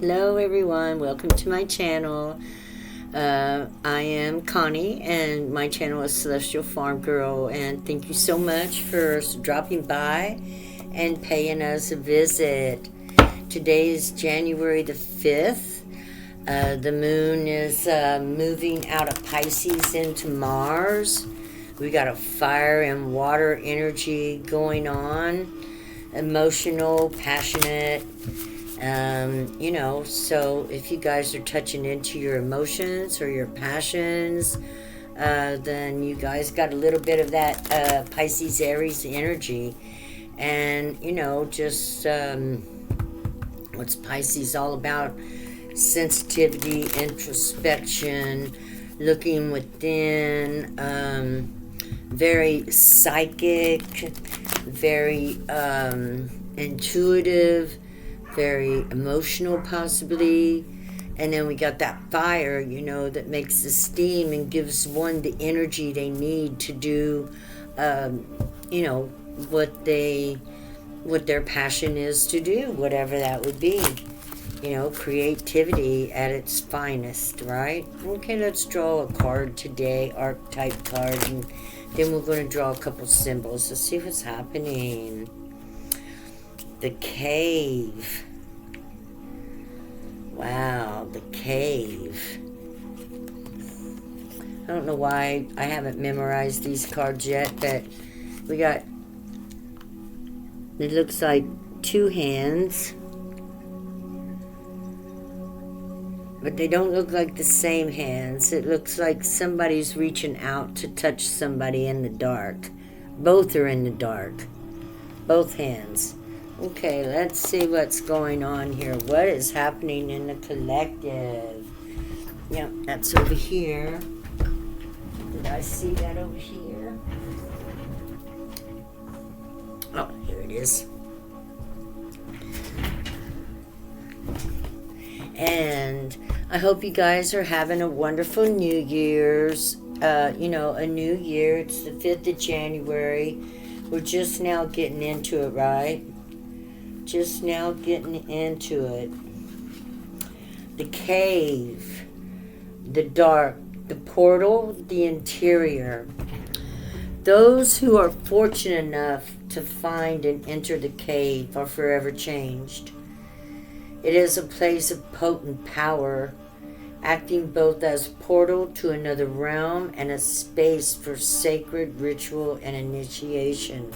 Hello everyone, welcome to my channel. I am Connie and my channel is Celestial Farm Girl, and thank you so much for dropping by and paying us a visit. Today is January the 5th. The moon is moving out of Pisces into Mars. We got a fire and water energy going on, emotional, passionate. So if you guys are touching into your emotions or your passions, then you guys got a little bit of that Pisces Aries energy. And, what's Pisces all about? Sensitivity, introspection, looking within, very psychic, very intuitive, very emotional possibly. And then we got that fire, that makes the steam and gives one the energy they need to do, what their passion is to do, whatever that would be. Creativity at its finest, right? Okay, let's draw a card today, archetype card, and then we're going to draw a couple symbols to see what's happening. The cave. Wow, the cave. I don't know why I haven't memorized these cards yet, but we got, it looks like two hands, but they don't look like the same hands. It looks like somebody's reaching out to touch somebody in the dark. Both are in the dark. Both hands. Okay, let's see what's going on here. What is happening in the collective? Yep, that's over here. Did I see that over here? Oh, here it is. And I hope you guys are having a wonderful New Year's. A new year. It's the 5th of January. We're just now getting into it, right? Just now getting into it. The cave, the dark, the portal, the interior. Those who are fortunate enough to find and enter the cave are forever changed. It is a place of potent power, acting both as portal to another realm and a space for sacred ritual and initiation.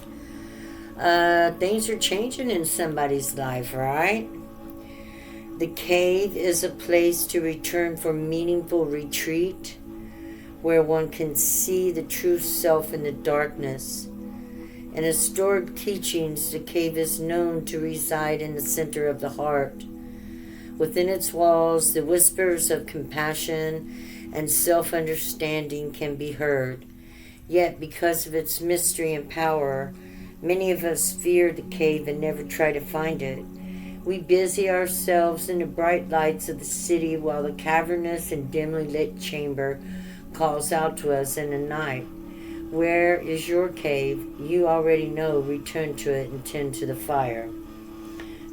Things are changing in somebody's life, right? The cave is a place to return for meaningful retreat, where one can see the true self in the darkness. In historic teachings, the cave is known to reside in the center of the heart. Within its walls, the whispers of compassion and self-understanding can be heard. Yet, because of its mystery and power, many of us fear the cave and never try to find it. We busy ourselves in the bright lights of the city while the cavernous and dimly lit chamber calls out to us in the night. Where is your cave? You already know. Return to it and tend to the fire.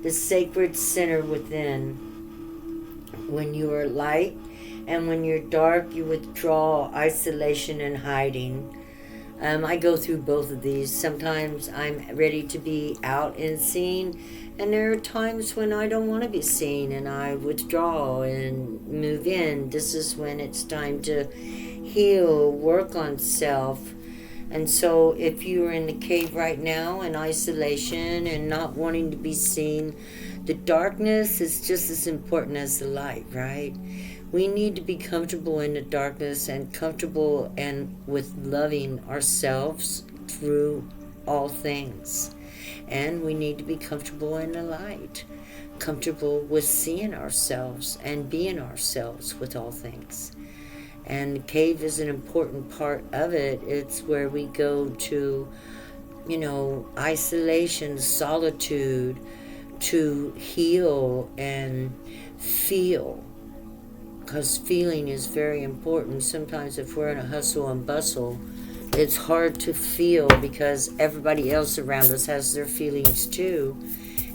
The sacred center within. When you are light and when you're dark, you withdraw, isolation, and hiding. I go through both of these. Sometimes I'm ready to be out and seen, and there are times when I don't want to be seen and I withdraw and move in. This is when it's time to heal, work on self. And so if you're in the cave right now in isolation and not wanting to be seen, the darkness is just as important as the light, right? We need to be comfortable in the darkness and comfortable and with loving ourselves through all things. And we need to be comfortable in the light, comfortable with seeing ourselves and being ourselves with all things. And the cave is an important part of it. It's where we go to, isolation, solitude, to heal and feel. Because feeling is very important. Sometimes if we're in a hustle and bustle, it's hard to feel because everybody else around us has their feelings too.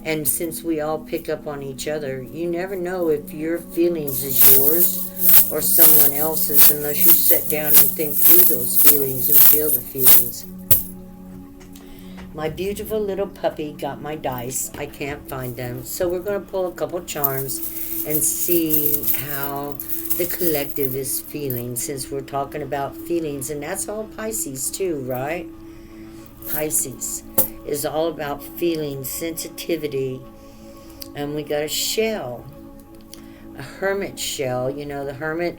And since we all pick up on each other, you never know if your feelings is yours or someone else's unless you sit down and think through those feelings and feel the feelings. My beautiful little puppy got my dice. I can't find them. So we're going to pull a couple charms and see how the collective is feeling, since we're talking about feelings. And that's all Pisces too, right? Pisces is all about feeling, sensitivity. And we got a shell, a hermit shell. You know, the hermit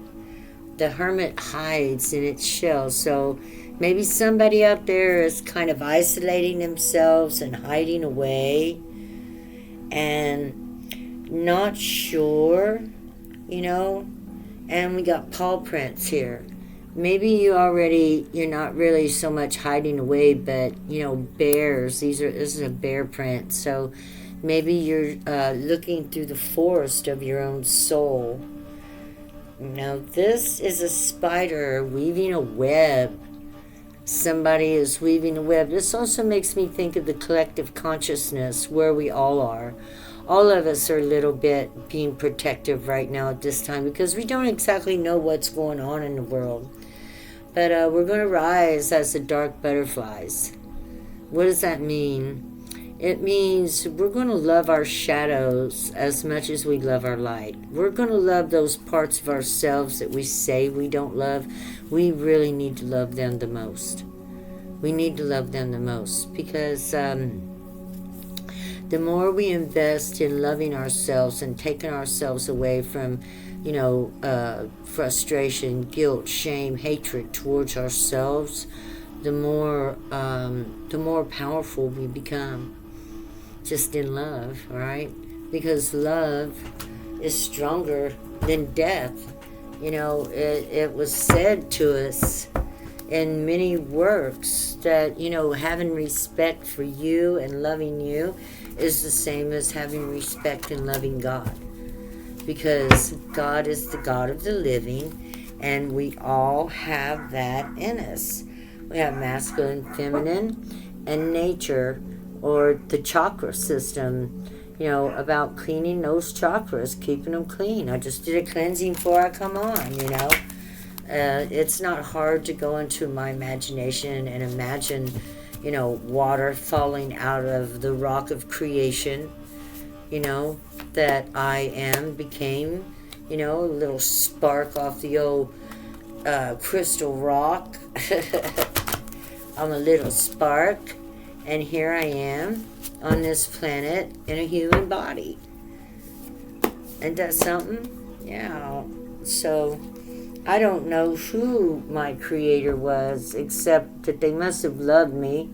hides in its shell. So maybe somebody out there is kind of isolating themselves and hiding away and not sure, you know. And we got paw prints here. Maybe you're not really so much hiding away, but, you know, bears. This is a bear print. So maybe you're looking through the forest of your own soul. Now, this is a spider weaving a web. Somebody is weaving a web. This also makes me think of the collective consciousness where we all are. All of us are a little bit being protective right now at this time because we don't exactly know what's going on in the world. But we're going to rise as the dark butterflies. What does that mean? It means we're going to love our shadows as much as we love our light. We're going to love those parts of ourselves that we say we don't love. We really need to love them the most. We need to love them the most because the more we invest in loving ourselves and taking ourselves away from, you know, frustration, guilt, shame, hatred towards ourselves, the more powerful we become. Just in love, right? Because love is stronger than death. You know, it was said to us in many works that, you know, having respect for you and loving you is the same as having respect and loving God. Because God is the God of the living, and we all have that in us. We have masculine, feminine, and nature, or the chakra system, you know, about cleaning those chakras, keeping them clean. I just did a cleansing before I come on, you know. It's not hard to go into my imagination and imagine, you know, water falling out of the rock of creation, you know, that became, you know, a little spark off the old crystal rock. I'm a little spark. And here I am on this planet in a human body. Ain't that something? Yeah. So I don't know who my creator was, except that they must have loved me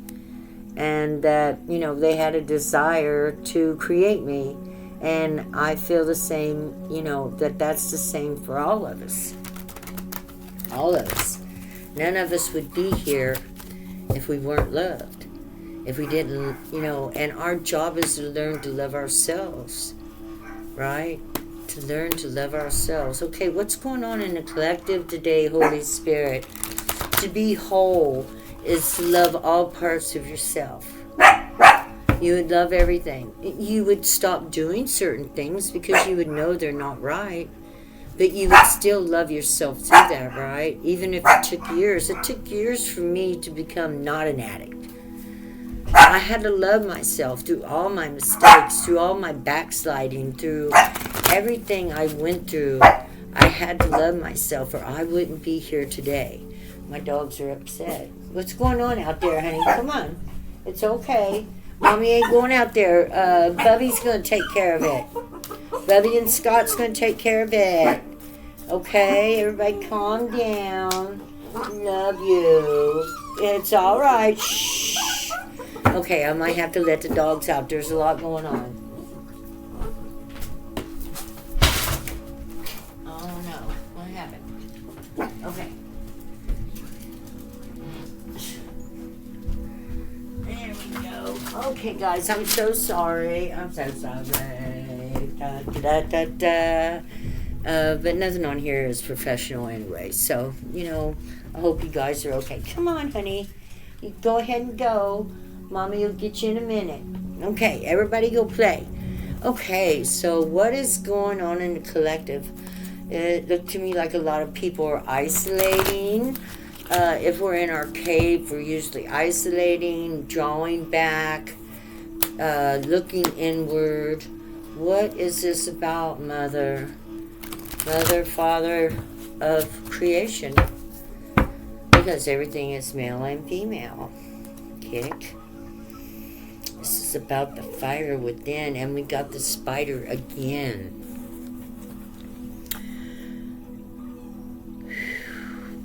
and that, you know, they had a desire to create me. And I feel the same, you know, that's the same for all of us. All of us. None of us would be here if we weren't loved. If we didn't, you know, and our job is to learn to love ourselves, right? To learn to love ourselves. Okay, what's going on in the collective today, Holy Spirit? To be whole is to love all parts of yourself. You would love everything. You would stop doing certain things because you would know they're not right. But you would still love yourself through that, right? Even if it took years. It took years for me to become not an addict. I had to love myself through all my mistakes, through all my backsliding, through everything I went through. I had to love myself or I wouldn't be here today. My dogs are upset. What's going on out there, honey? Come on. It's okay. Mommy ain't going out there. Bubby's going to take care of it. Bubby and Scott's going to take care of it. Okay, everybody calm down. Love you. It's all right. Shh. Okay, I might have to let the dogs out. There's a lot going on. Oh no, what happened? Okay. There we go. Okay, guys, I'm so sorry. I'm so sorry. Da, da, da, da. But nothing on here is professional anyway. So, you know, I hope you guys are okay. Come on, honey. You go ahead and go. Mommy will get you in a minute. Okay, everybody go play. Okay, so what is going on in the collective? It looked to me like a lot of people are isolating. If we're in our cave, we're usually isolating, drawing back, looking inward. What is this about, Mother? Mother, Father of creation. Because everything is male and female. Kick. This is about the fire within, and we got the spider again.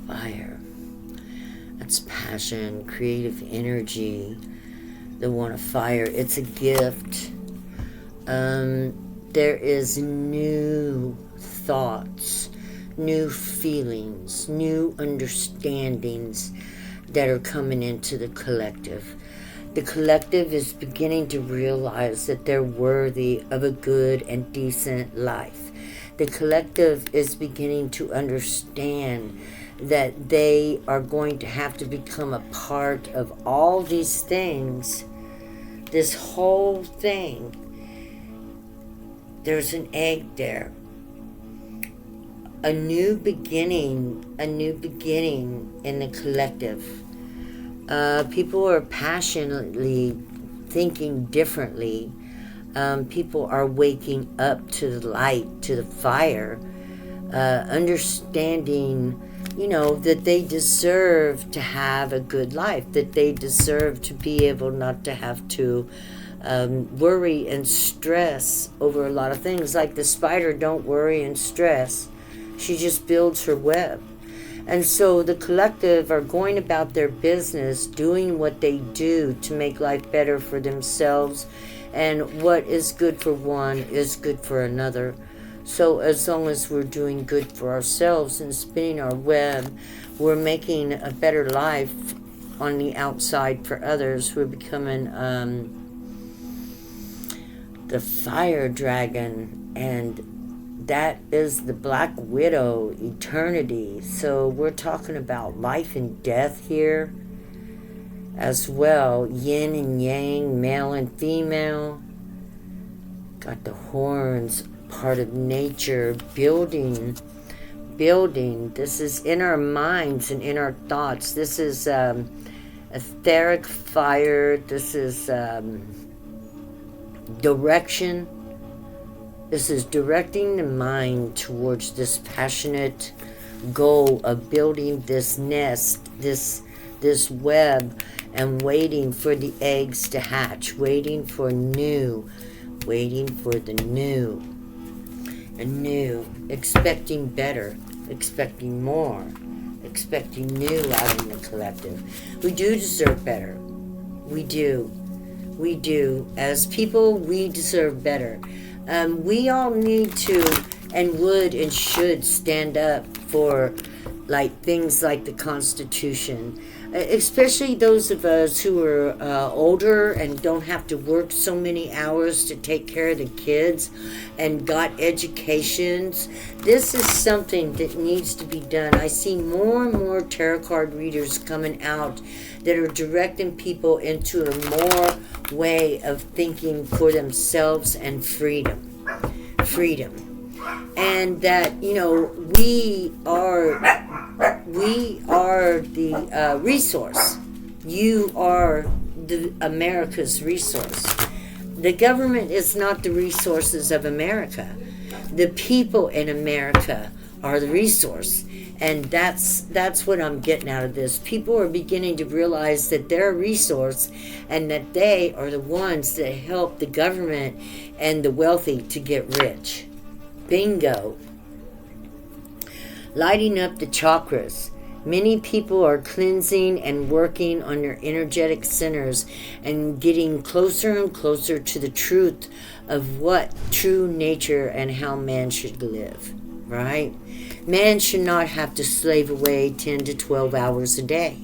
Fire. That's passion, creative energy, the one of fire. It's a gift. There is new thoughts, new feelings, new understandings that are coming into the collective. The collective is beginning to realize that they're worthy of a good and decent life. The collective is beginning to understand that they are going to have to become a part of all these things, this whole thing. There's an egg there. A new beginning in the collective. People are passionately thinking differently. People are waking up to the light, to the fire, understanding, that they deserve to have a good life, that they deserve to be able not to have to worry and stress over a lot of things. Like the spider don't worry and stress. She just builds her web. And so the collective are going about their business, doing what they do to make life better for themselves. And what is good for one is good for another. So as long as we're doing good for ourselves and spinning our web, we're making a better life on the outside for others. We're becoming the fire dragon, and that is the Black Widow, eternity. So we're talking about life and death here as well. Yin and yang, male and female. Got the horns, part of nature, building. This is in our minds and in our thoughts. This is etheric fire. This is direction. This is directing the mind towards this passionate goal of building this nest, this web, and waiting for the eggs to hatch, waiting for the new, and new, expecting better, expecting more, expecting new out in the collective. We do deserve better. We do. As people, we deserve better. We all need to and would and should stand up for things like the Constitution, especially those of us who are older and don't have to work so many hours to take care of the kids and got educations. This is something that needs to be done. I see more and more tarot card readers coming out that are directing people into a more way of thinking for themselves and freedom. And that, we are the resource. You are America's resource. The government is not the resources of America. The people in America are the resource. And that's what I'm getting out of this. People are beginning to realize that they're a resource and that they are the ones that help the government and the wealthy to get rich. Bingo. Lighting up the chakras. Many people are cleansing and working on their energetic centers and getting closer and closer to the truth of what true nature and how man should live, right? Man should not have to slave away 10 to 12 hours a day.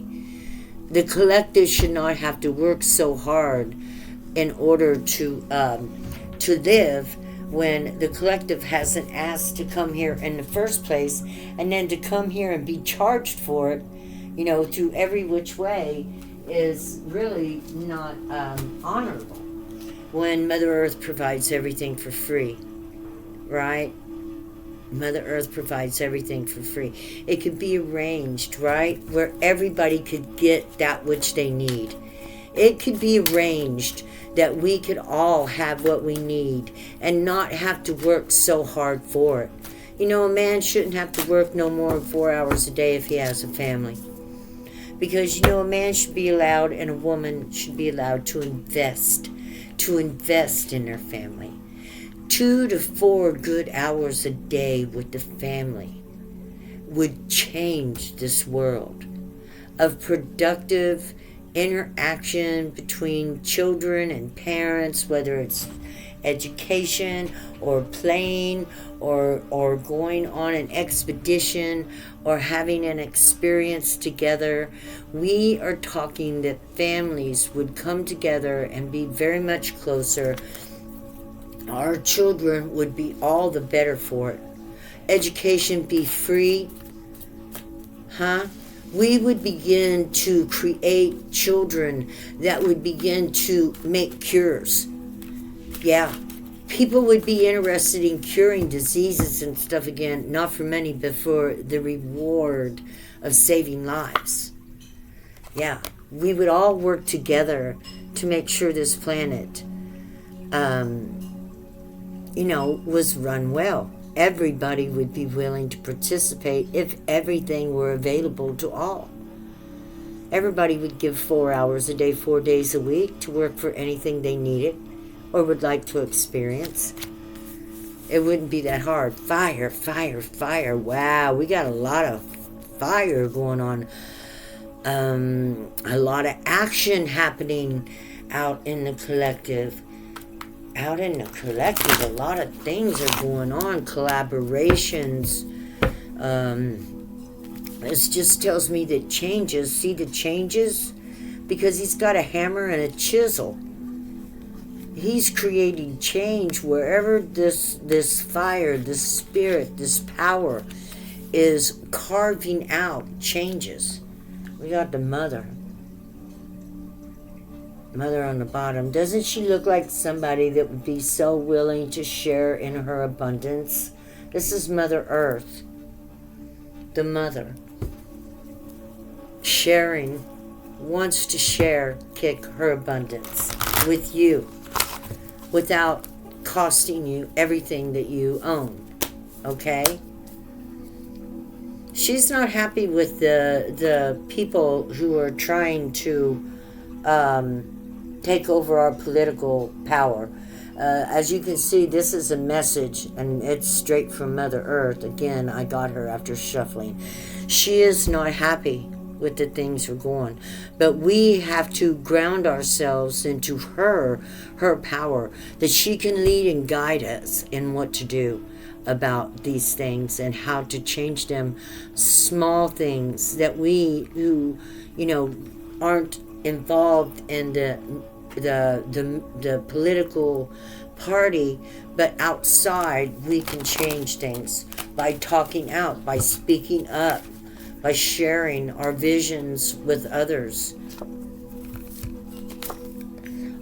The collective should not have to work so hard in order to live when the collective hasn't asked to come here in the first place, and then to come here and be charged for it, through every which way is really not honorable. when Mother Earth provides everything for free, right? Mother Earth provides everything for free. It could be arranged, right? Where everybody could get that which they need. It could be arranged that we could all have what we need and not have to work so hard for it. You know, a man shouldn't have to work no more than 4 hours a day if he has a family. Because, you know, a man should be allowed and a woman should be allowed to invest in their family. 2 to 4 good hours a day with the family would change this world of productive interaction between children and parents, whether it's education or playing or going on an expedition or having an experience together. We are talking that families would come together and be very much closer. Our children would be all the better for it. Education be free, we would begin to create children that would begin to make cures. Yeah, people would be interested in curing diseases and stuff again, not for money, but for the reward of saving lives. Yeah, we would all work together to make sure this planet, was run well. Everybody would be willing to participate if everything were available to all. Everybody would give 4 hours a day, 4 days a week to work for anything they needed or would like to experience. It wouldn't be that hard. Fire, fire, fire. Wow, we got a lot of fire going on. A lot of action happening out in the collective. Out in the collective, a lot of things are going on. Collaborations. This just tells me that changes. See the changes? Because he's got a hammer and a chisel. He's creating change wherever this fire, this spirit, this power is carving out changes. We got the mother. Mother on the bottom. Doesn't she look like somebody that would be so willing to share in her abundance? This is Mother Earth. The mother. Sharing. Wants to share, kick her abundance with you. Without costing you everything that you own. Okay? She's not happy with the people who are trying to take over our political power. As you can see, this is a message, and it's straight from Mother Earth. Again, I got her after shuffling. She is not happy with the things we're going, but we have to ground ourselves into her power, that she can lead and guide us in what to do about these things and how to change them. Small things that we who aren't involved in the political party, but outside we can change things by talking out, by speaking up, by sharing our visions with others.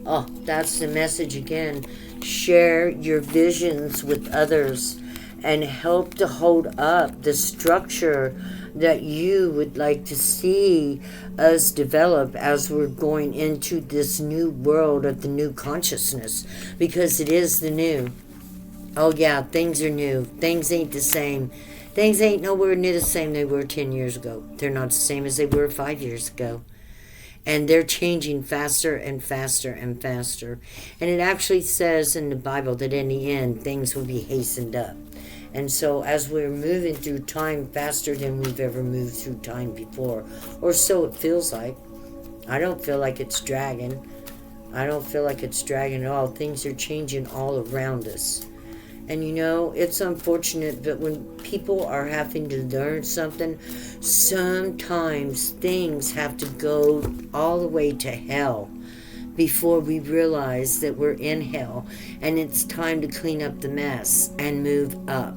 Oh, that's the message again. Share your visions with others and help to hold up the structure that you would like to see us develop as we're going into this new world of the new consciousness, because it is the new. Oh yeah, things are new. Things ain't the same. Things ain't nowhere near the same they were 10 years ago. They're not the same as they were 5 years ago. And they're changing faster and faster and faster. And it actually says in the Bible that in the end, things will be hastened up. And so as we're moving through time faster than we've ever moved through time before, or so it feels like. I don't feel like it's dragging. I don't feel like it's dragging at all. Things are changing all around us. And it's unfortunate, but when people are having to learn something, sometimes things have to go all the way to hell before we realize that we're in hell and it's time to clean up the mess and move up.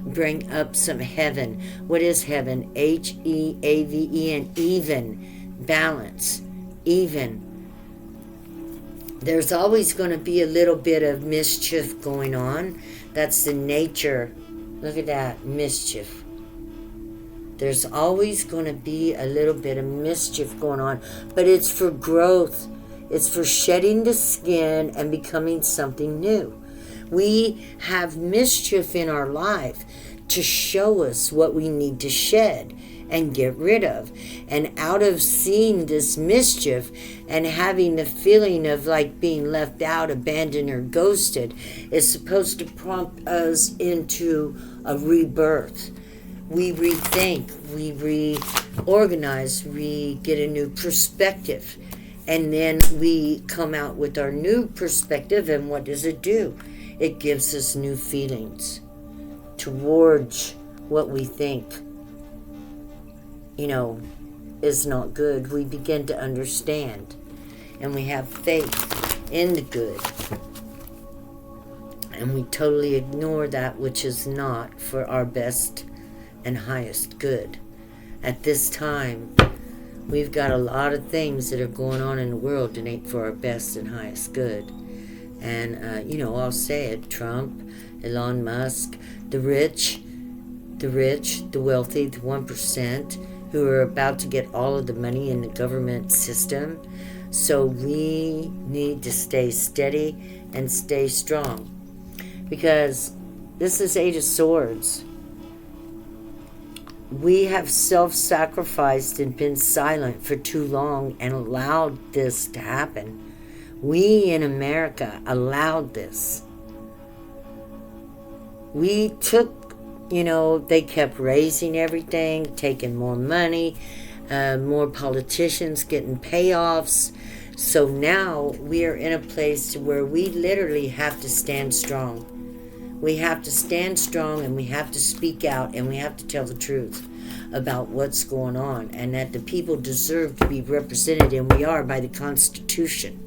Bring up some heaven. What is heaven? Heaven. Even. Balance. Even. There's always going to be a little bit of mischief going on. That's the nature. Look at that, mischief. There's always going to be a little bit of mischief going on, but it's for growth. It's for shedding the skin and becoming something new. We have mischief in our life to show us what we need to shed and get rid of. And out of seeing this mischief and having the feeling of like being left out, abandoned, or ghosted, is supposed to prompt us into a rebirth. We rethink, we reorganize, we get a new perspective. And then we come out with our new perspective, and what does it do? It gives us new feelings towards what we think, is not good. We begin to understand, and we have faith in the good. And we totally ignore that which is not for our best and highest good. At this time, we've got a lot of things that are going on in the world that ain't for our best and highest good. And, I'll say it, Trump, Elon Musk, the rich, the wealthy, the 1%, who are about to get all of the money in the government system. So we need to stay steady and stay strong. Because this is Eight of Swords. We have self-sacrificed and been silent for too long and allowed this to happen. We in America allowed this. We took, they kept raising everything, taking more money, more politicians getting payoffs. So now we are in a place where we literally have to stand strong. We have to stand strong, and we have to speak out, and we have to tell the truth about what's going on, and that the people deserve to be represented, and we are by the Constitution.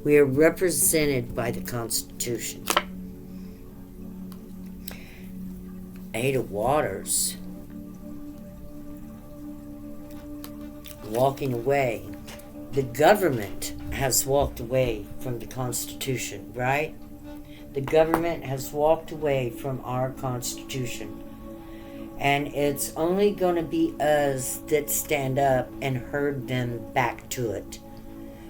We are represented by the Constitution. Eight of Waters. Walking away. The government has walked away from the Constitution, right? The government has walked away from our Constitution. And it's only going to be us that stand up and herd them back to it.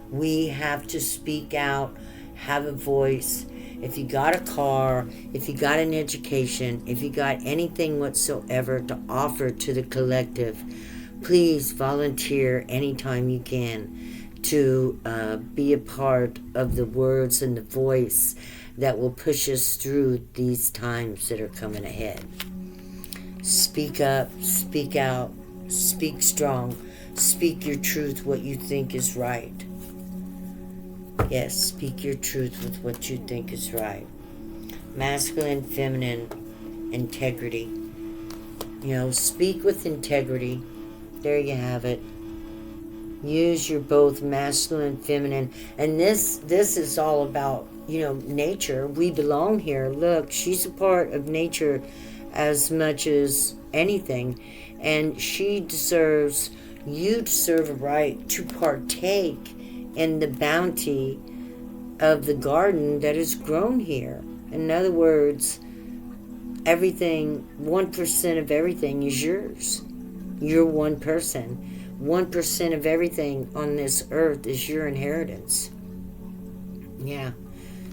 We have to speak out, have a voice. If you got a car, if you got an education, if you got anything whatsoever to offer to the collective, please volunteer anytime you can to be a part of the words and the voice that will push us through these times that are coming ahead. Speak up, speak out, speak strong, speak your truth, what you think is right. Yes, speak your truth with what you think is right. Masculine, feminine, integrity. Speak with integrity. There you have it. Use your both masculine, feminine. And this is all about, nature. We belong here. Look, she's a part of nature as much as anything. And you deserve a right to partake in the bounty of the garden that is grown here. In other words, everything, 1% of everything is yours. You're 1%. 1% of everything on this earth is your inheritance. Yeah,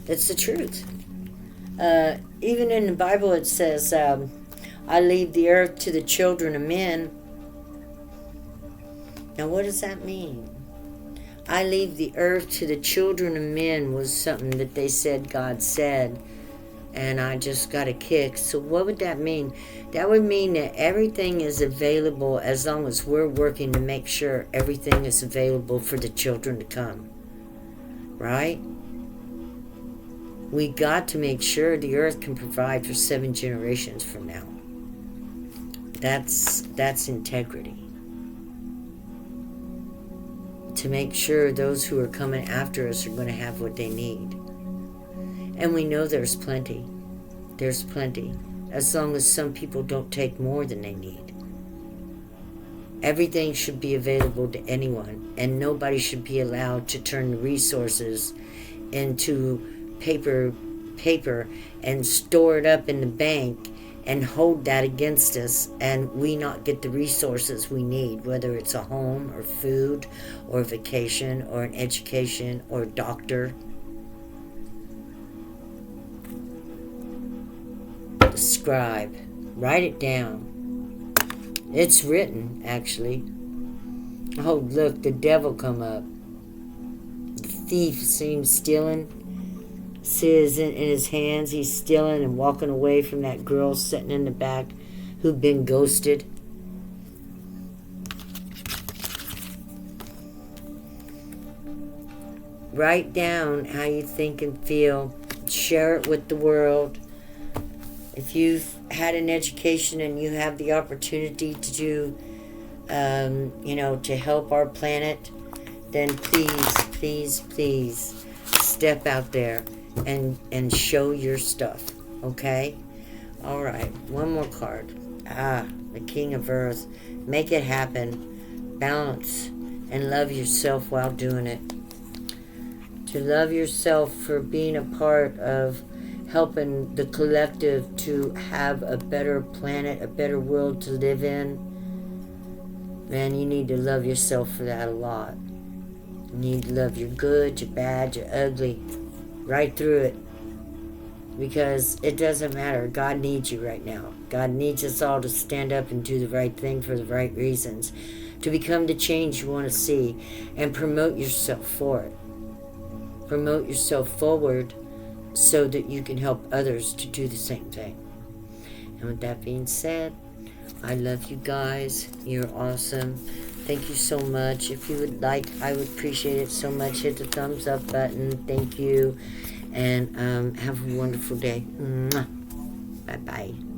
that's the truth. Even in the Bible it says, I leave the earth to the children of men. Now what does that mean? I leave the earth to the children of men was something that they said God said, and I just got a kick. So what would that mean? That would mean that everything is available as long as we're working to make sure everything is available for the children to come. Right? We got to make sure the earth can provide for 7 generations from now. That's integrity. To make sure those who are coming after us are going to have what they need. And we know there's plenty. There's plenty. As long as some people don't take more than they need. Everything should be available to anyone, and nobody should be allowed to turn the resources into paper and store it up in the bank and hold that against us, and we not get the resources we need, whether it's a home or food or vacation or an education or a doctor. The scribe. Write it down. It's written, actually. Oh, look, the devil come up. The thief seems stealing. See in his hands, he's stealing and walking away from that girl sitting in the back who'd been ghosted. Write down how you think and feel. Share it with the world. If you've had an education and you have the opportunity to do, to help our planet, then please step out there and show your stuff, okay? All right, one more card. The King of Earth. Make it happen. Balance and love yourself while doing it. To love yourself for being a part of helping the collective to have a better planet, a better world to live in. Man, you need to love yourself for that a lot. You need to love your good, your bad, your ugly, right through it. Because it doesn't matter. God needs you right now. God needs us all to stand up and do the right thing for the right reasons. To become the change you want to see. And promote yourself for it. Promote yourself forward so that you can help others to do the same thing. And with that being said, I love you guys. You're awesome. Thank you so much. If you would like, I would appreciate it so much. Hit the thumbs up button. Thank you. And have a wonderful day. Mwah. Bye-bye.